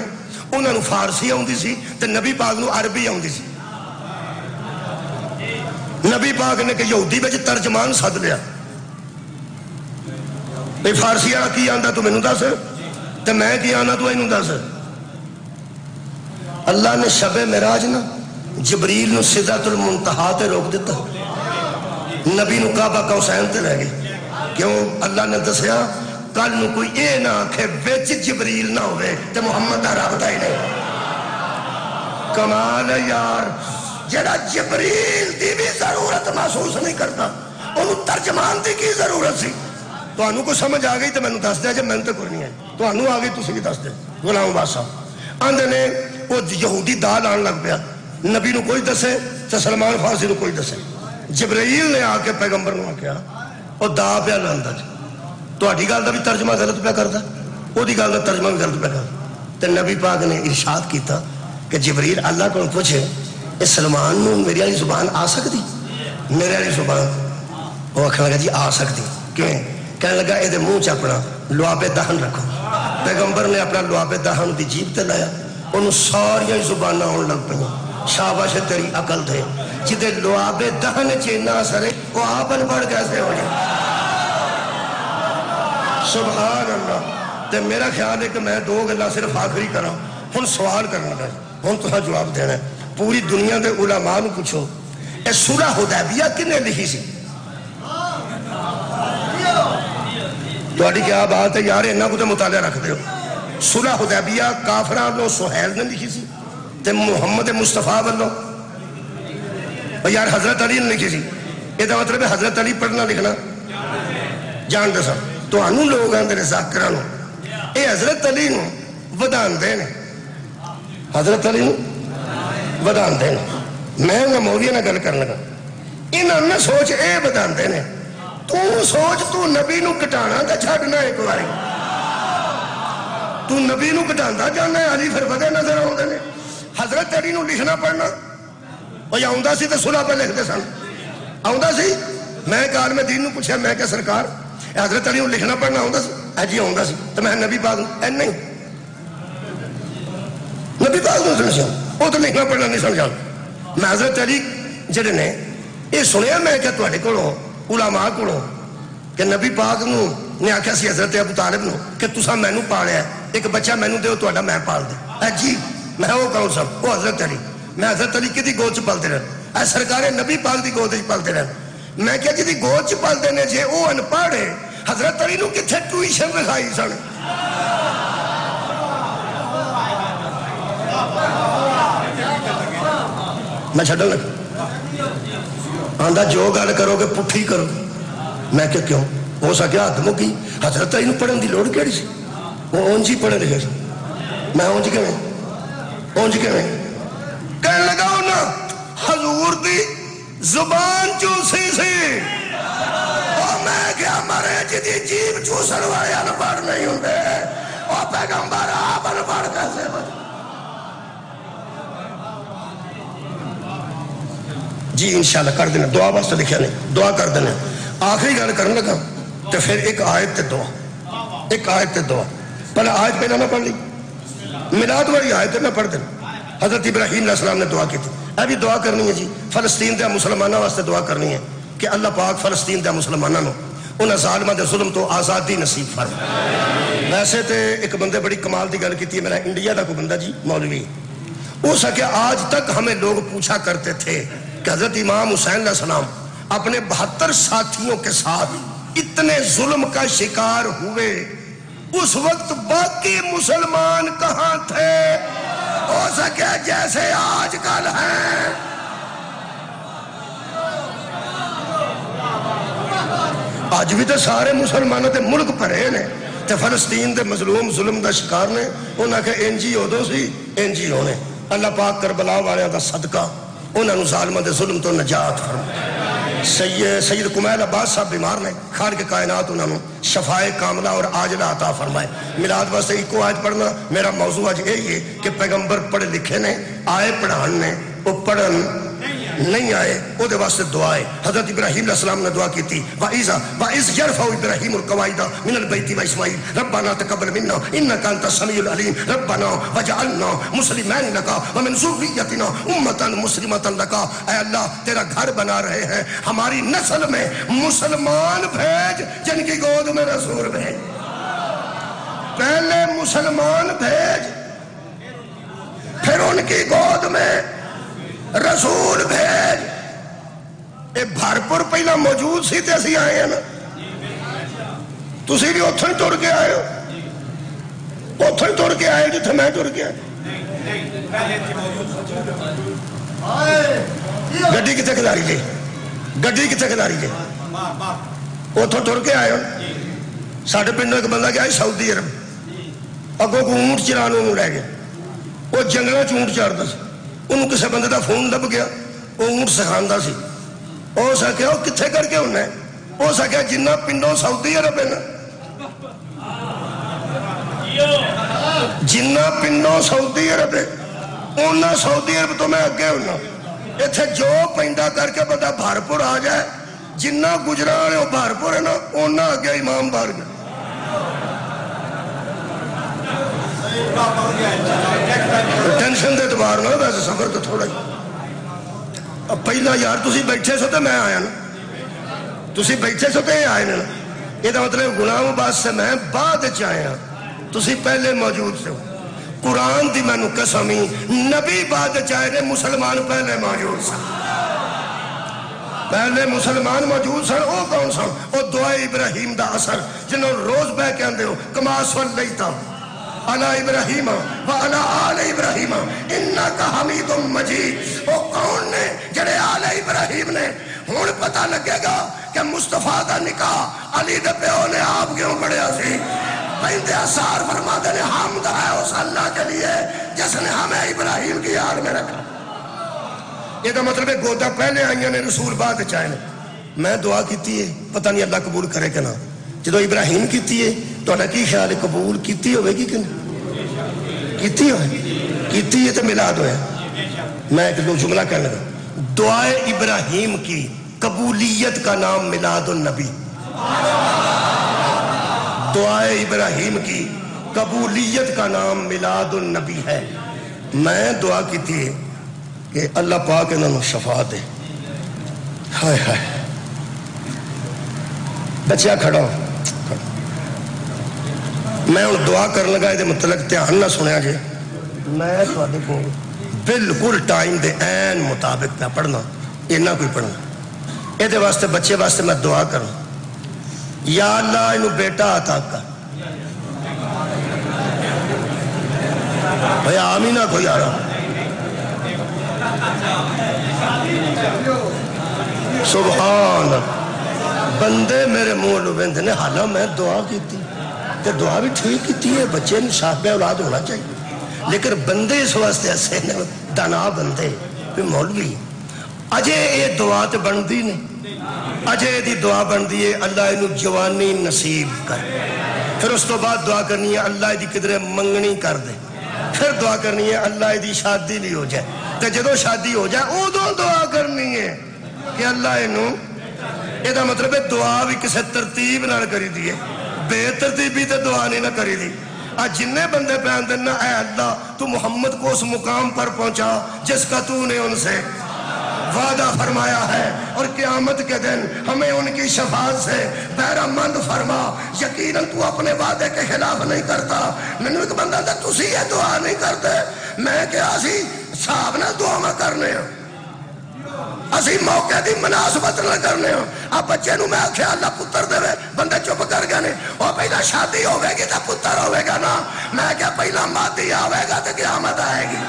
انہوں نے فارسی آؤندی سی تے نبی پاک نو عربی آؤندی سی. نبی پاک نے کہ یہودی وچ ترجمان سد لیا بھئی فارسی والا کی آندا تو مینوں دس تے میں کی آنا تو اینوں دس. اللہ نے شب معراج نا جبریل نو سدرۃ المنتہا تے روک دیتا، نبی نو کعبہ قوسین تے رہ گئے. کیوں؟ اللہ نے دسیا کل نو کوئی اے نہ آکھے وچ جبریل نہ ہوئے تے محمد دا رابطہ ہی نہیں. کمال ہے یار. جڑا جبریل دی بھی ضرورت محسوس نہیں کرتا انہوں ترجمان دی کی ضرورت سی. تو انہوں کو سمجھ آ گئی تو میں نے دس دیا جب میں نے تو کوئی نہیں ہے تو انہوں آ گئی تو بھی دس دے. غلام بادشاہ آندے نے وہ یہودی دال آن لگ پیا، نبی نو کوئی دسے تو سلمان فارسی نو کوئی دسے. جبرائیل نے آ کے پیغمبر نو آکھیا او دا پیا لاندا جی تہاڈی گل دا بھی ترجمہ غلط پیا کردا او دی گل دا ترجمہ بھی غلط پیا کردا. تے نبی پاک نے ارشاد کیتا کہ جبرائیل اللہ کو پوچھے اے سلمان نو میری والی زبان آ سکتی؟ میرے والی زبان وہ آکھنے لگا جی آ سکتی. کیوں؟ کہنے لگا اے دے منہ چ اپنا لعاب دہن رکھو. پیغمبر نے اپنا لعاب دہن دی جیب تے لایا انہوں ساری زباناں ہون لگ پئیں. شاباش تیری عقل تھے جدے لعاب دہن چینا سرے وہ آپ ان پڑھ کیسے ہو جائے. سبحان اللہ. تے میرا خیال ہے کہ میں دو گلا صرف آخری کرا ہن سوال کرنا ہے ہن تساں جواب دینا ہے. پوری دنیا دے علماء نو پوچھو اے صلح حدیبیہ کنے لکھی سی؟ تہاڈی کیا بات ہے یار انہاں کو تے مطالعہ رکھدے ہو. صلح حدیبیہ کافراں نو سہیل نے لکھی سی تے محمد مصطفیٰ والوں یار حضرت علی نے لکھی سی. یہ مطلب ہے حضرت علی پڑھنا لکھنا جان دے سب تو انہوں لوگ آندے نے ذاکراں نو اے حضرت علی نو وداندے نے حضرت علی نو وداندے نے. میں نہ مولوی نہ گل کرن لگا انہاں نے سوچ اے وداندے نے تو سوچ تو نبی نو کٹانا تے چھڈنا ایک واری تو نبی نو کٹاندا جانا ہے علی پھر ودے نظر آوندے نے. حضرت علی نو لکھنا پڑھنا وہ آؤندا سی تے صلح پہ لکھدے سن آؤندا سی. میں ایک عالم دین نو پوچھا میں کہ سرکار حضرت علی نو لکھنا پڑھنا آؤندا سی؟ جی آؤندا سی. تو میں نبی پاک نہیں نبی پاک نو سمجھا وہ تو لکھنا پڑھنا نہیں سمجھا. میں حضرت علی جڑے نے یہ سنیا میں کہ تواڈے کولوں علماء کولوں کہ نبی پاک نو نے آکھیا سی حضرت ابو طالب نو کہ تساں مینوں پالیا ایک بچہ مینوں دیو تہاڈا میں پال دے. جی میں وہ کہوں سب وہ حضرت علی. میں حضرت علی کی گود چ پلتے رہے اے سرکار نبی پاک دی گود چ پلتے رہے. میں کیا جی گود چ پلتے نے جے وہ ان پڑھ حضرت علی نو کتنے ٹیوشن رکھائی سن. میں چھڈن لگا آندا جو گل کرو گے پٹھی کرو. میں کہ کیوں؟ ہو سکیا حد مکی حضرت علی نو پڑھن دی لوڑ کیڑی سی؟ وہ اونج ہی پڑھے لکھے سی. میں اونج کیویں کہنے لگا نا حضور دی زبان چوسی سی. میں کیا مرے جدی جیب چوسن والے انپڑھ نہیں ہوں وہ پیغمبر آپ انپڑھ کیسے بچ. جی انشاءاللہ کر دینا دعا واسطے لکھیا نہیں دعا کر دینا. آخری گل کرنے لگا تو پھر ایک آیت تے دعا ایک آیت تے دعا. پہلے آیت پہلے نہ پڑھ لی میلاد والی آیت میں پڑھ دیں. حضرت ابراہیم علیہ السلام نے دعا کی تھی. اے بھی دعا کرنی ہے جی فلسطین دے مسلمانوں واسطے دعا کرنی ہے کہ اللہ پاک فلسطین دے مسلمانوں نو انہاں ظالماں دے ظلم تو آزادی نصیب فرمائے. ویسے تے ایک بندے بڑی کمال دی گل کیتی ہے, میرا انڈیا دا کوئی بندہ جی مولوی, ہو سکے آج تک ہمیں لوگ پوچھا کرتے تھے کہ حضرت امام حسین علیہ السلام اپنے 72 ساتھیوں کے ساتھ اتنے ظلم کا شکار ہوئے, اس وقت باقی مسلمان کہاں تھے؟ ہو سکے جیسے آج کل ہیں. آج بھی تو سارے مسلمانوں تے ملک پڑے نے تے فلسطین دے مظلوم ظلم دا شکار نے, انہاں کے NGO دو سی NGO نے. اللہ پاک کربلا والے دا صدقہ انہاں نو ظالماں دے ظلم تو نجات فرمائے. سید کمیل عباس صاحب بیمار نے, خالق کائنات انہوں نے شفائے کاملہ اور عاجلہ عطا فرمائے. میلاد واسطے ایک آیت پڑھنا میرا موضوع آج یہی ہے کہ پیغمبر پڑھے لکھے نے, آئے پڑھان نے, وہ پڑھن نہیں آئے, وہ دے واسطے دعائے. حضرت ابراہیم علیہ السلام نے دعا کی تھی وَإِذْ يَرْفَعُ إِبْرَاهِيمُ الْقَوَاعِدَ مِنَ الْبَيْتِ وَإِسْمَاعِيلُ رَبَّنَا تَقَبَّلْ مِنَّا إِنَّكَ أَنْتَ السَّمِيعُ الْعَلِيمُ رَبَّنَا وَاجْعَلْنَا مُسْلِمَيْنِ لَكَ وَمِنْ ذُرِّيَّتِنَا أُمَّةً مُسْلِمَةً لَكَ. اے اللہ تیرا گھر بنا رہے ہیں, ہماری نسل میں مسلمان بھیج, جن کی گود میں رسول بھیج. پہلے مسلمان بھیج, پھر ان کی گود میں رسول بھیج. اے بھرپور پہلا موجود سی تے اسی آئے ہیں نا, تسی بھی اتھن ٹر کے آئے ہو, اتھن ٹر کے آئے جتھے میں ٹر کے آئے. گڈی کتے کھداری لے, گڈی کتے کھداری لے, اتھن ٹر کے آئے ہو. ساڑھے پنڈوں ایک بندہ گیا سعودی عرب, اگوں کو اونٹ چرانوں میں لے گیا, وہ جنگلہ چونٹ چارتا سی, انہوں کسے بندے دا فون دب گیا, وہ اونٹ سکھاندہ سی. ہو سکے وہ کتھے کر کے انہیں, ہو سکے جنہ پنڈوں سعودی عرب ہے نا, جنہ پنڈوں سعودی عرب ہے انہاں سعودی عرب تو میں اگے ہونا. اتھے جو پینڈا کر کے بندہ بھارپور آ جائے, جنہ گجران ہے وہ بھارپور ہے نا, انہاں اگے امام بار گئے. ٹینشن دے اعتبار نہ ویسے سفر تو تھوڑا ہی. اب پہلا یار تسی بیٹھے سو تے میں آیا نا, تسی بیٹھے سو تے آئے نا, یہ دا مطلب غلام عباس سے میں بعد چاہے ہاں, تسی پہلے موجود سے ہو. قرآن دی میں نو قسمی نبی بعد چاہے نے, مسلمان پہلے موجود سے. پہلے مسلمان موجود سن, وہ کون سن؟ وہ دعائے ابراہیم دا اثر جنہوں روز بے کے اندے ہو کما صلیتا علی ابراہیم وعلی آل ابراہیم انکا حمید مجید. وہ کون نے جڑے آل ابراہیم نے؟ ہون پتہ لگے گا کہ مصطفیٰ دا نکاح علی دے پیو نے آپ کیوں پڑھیا سی. پہندے اثار فرما دے نے حمد ہے اس اللہ کے لیے جس نے ہمیں ابراہیم کی یاد میں رکھا. یہ دا مطلب ہے گودا پہلے آئیاں نے, رسول بعد چاہے نے. میں دعا کیتی ہے, پتہ نہیں اللہ قبول کرے کہ نہ. جدو ابراہیم کیتی ہے تو اللہ کی خیال قبول کیتی ہوئے گی کہ نہیں کیتی ہوئے, کیتی ہے تو میلاد ہوئے. میں ایک دو جملہ کہنے لگا, دعائے ابراہیم کی قبولیت کا نام میلاد النبی. دعائے ابراہیم کی قبولیت کا نام میلاد النبی ہے. میں دعا کیتی ہے کہ اللہ پاک انہوں نے شفا دے. ہائے ہائے بچیا کھڑا ہو, میں ان دعا کرنے لگا یہ مطلق دھیان نہ سنیا جے. میں تھوڑے کو بالکل ٹائم دے این مطابق پہ پڑھنا, اینا کوئی پڑھنا. یہ واسطے بچے واسطے میں دعا کروں, یا اللہ انہوں بیٹا عطا کر. بھئی آمینہ کوئی آ رہا. سبحان بندے میرے منہ لبند نے, حالا میں دعا کی تھی تے دعا بھی ٹھیک کی ہے, بچے صاحب اولاد ہونا چاہیے, لیکن بندے اس واسطے ایسے نے دانا بندے کوئی مولوی اجے یہ دعا تے بندی نہیں, اجے دی دعا بندی ہے اللہ انہوں جوانی نصیب کر. پھر اس تو بعد دعا کرنی ہے اللہ دی قدرے منگنی کر دے. پھر دعا کرنی ہے اللہ دی شادی بھی ہو جائے. تے جدو شادی ہو جائے ادو دعا کرنی ہے کہ اللہ انہوں, یہ دا مطلب ہے دعا بھی کسے ترتیب نہ کری دیئے, بے ترتیبی تے دعا نہیں نہ کری دی. آج جننے بندے پہن دینا اے اللہ تو محمد کو اس مقام پر پہنچا جس کا تو نے ان سے وعدہ فرمایا ہے، اور قیامت کے دن ہمیں ان کی شفاعت سے بہرہ مند فرما۔ یقیناً تو اپنے وعدے کے خلاف نہیں کرتا۔ میں نے ایک بندہ تھا تسی یہ دعا نہیں کرتے، میں کیا اسی صاحب نہ دعا میں کرنے ہیں، اسی موقع دی مناسبت نہ کرنے ہیں۔ اب بچے نو میں آکھیا اللہ پتر دے بندے چپ کر گئے، اور پہلا شادی ہوئے گی تو پتر ہوئے گا نا، میں کیا پہلا مادی آوے گا تو قیامت آئے گی۔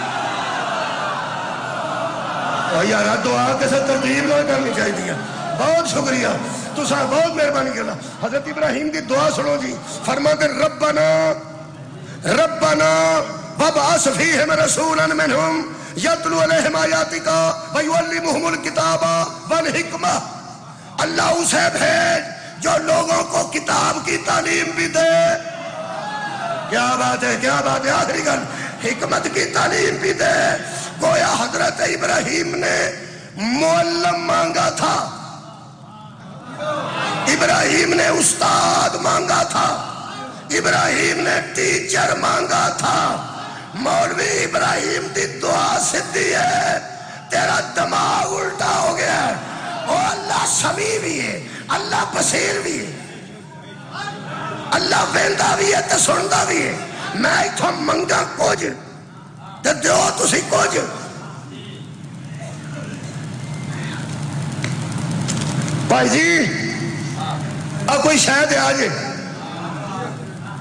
یارا دعا کسے ترتیب نہ کرنی چاہیے۔ بہت شکریہ، تو صاحب بہت مہربانی کرنا۔ حضرت ابراہیم کی دعا سنو جی، فرماتے ربنا ربنا وابعث فیہم رسولا منہم یتلو علیہم آیاتک ویعلمہم الکتاب والحکمہ۔ اللہ اسے بھیج جو لوگوں کو کتاب کی تعلیم بھی دے۔ کیا بات ہے، کیا بات ہے، آخری گل، حکمت کی تعلیم بھی دے۔ گویا حضرت ابراہیم نے معلم مانگا تھا، ابراہیم نے استاد مانگا تھا، ابراہیم نے ٹیچر مانگا تھا۔ مولوی ابراہیم دی دعا سدھی ہے، تیرا دماغ الٹا ہو گیا ہے۔ اور اللہ سمیع بھی ہے، اللہ بصیر بھی ہے، اللہ ویندا بھی ہے تے سندا بھی ہے۔ میں اتھوں منگا کچھ تے دیو تسی کچھ۔ بھائی جی اب کوئی شاید ہے آجے،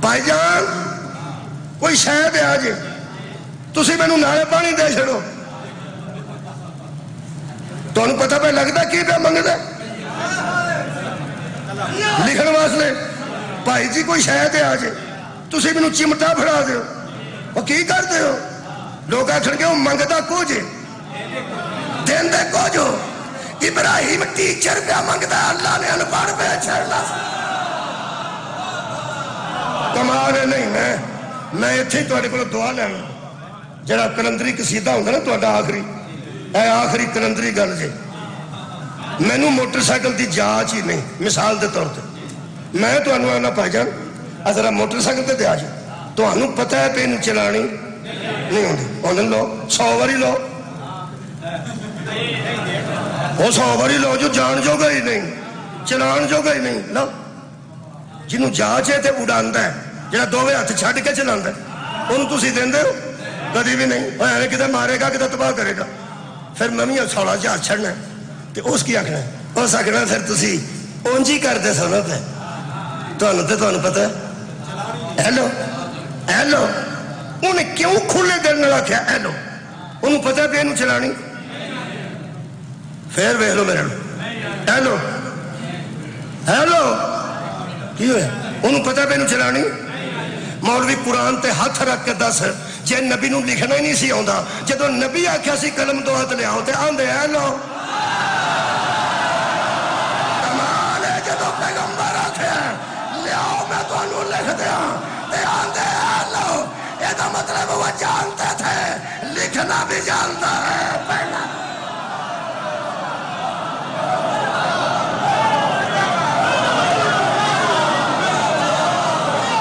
بھائی جان کوئی شاید ہے آجے، تسی میں نو نالے پانی دے چھڑو۔ تو انہوں پتہ پہ لگتا کی پہ منگتا لکھن واسلے۔ بھائی جی کوئی شاید ہے آجے، تسی میں نو چمٹا پھڑا دے ہو، وہ کی کر دے ہو؟ لوگ آخر کے وہ منگتا کچھ دین دے کچھ ہو۔ ابراہیم ٹیچر پہ منگتا ہے، اللہ نے انپڑھ پہ چھڑنا۔ کمال ہے نہیں، میں اتھے ہی توڑے کو دعا لینا جڑا کلندری قصیدہ ہوندہ نا توڑا آخری، اے آخری کلندری گل جے۔ میں نو موٹر سائیکل دی جاچ ہی نہیں، مثال دے طور تے میں تو انہوں آنا پہ جان ذرا موٹر سائیکل تے دے آجے تو انہوں پتہ ہے پہ انہوں چلانی نہیں ہوندی، انہوں لو 100 واری لو، وہ 100 واری لو جو جان جو گئی نہیں، چلان جو گئی نہیں لو۔ جنہوں جاچے تے اڑاندہ ہے، جنہوں دووے ہاتھ چھاڑ کے چلاندہ ہے، انہوں تو سی دین دے ہو کدھی بھی نہیں۔ وہ یعنی کدھے مارے گا کدھے تباہ کرے گا۔ پھر ممی سوڑا جہاز چھڑنا ہے تو اس کی آکھنا ہے، اس آکھنا پھر تسی اونجی کر دے سنت ہے تو انہوں پتہ ہے ایلو ایلو انہیں کیوں کھلے دل نہ رکھیا ایلو، انہوں پتہ ہے پہ انہوں چلانی۔ پھر ویلو میرے لو ایلو ایلو کی ہوئے انہوں پتہ ہے پہ انہوں چلانی۔ مولوی قرآن تے ہاتھ رکھ کے دس جے نبی نو لکھنا ہی نہیں سی آؤں دا، جدو نبی آکھیا سی قلم دو ہاتھ لے آؤ تے آندے ایلو۔ کمال ہے جدو پیغمبر آکھیا لے آؤ میں تو انہوں لکھ دیا تے آندے ایلو۔ یہ دا مطلب وہ جانتے تھے لکھنا بھی جانتا ہے۔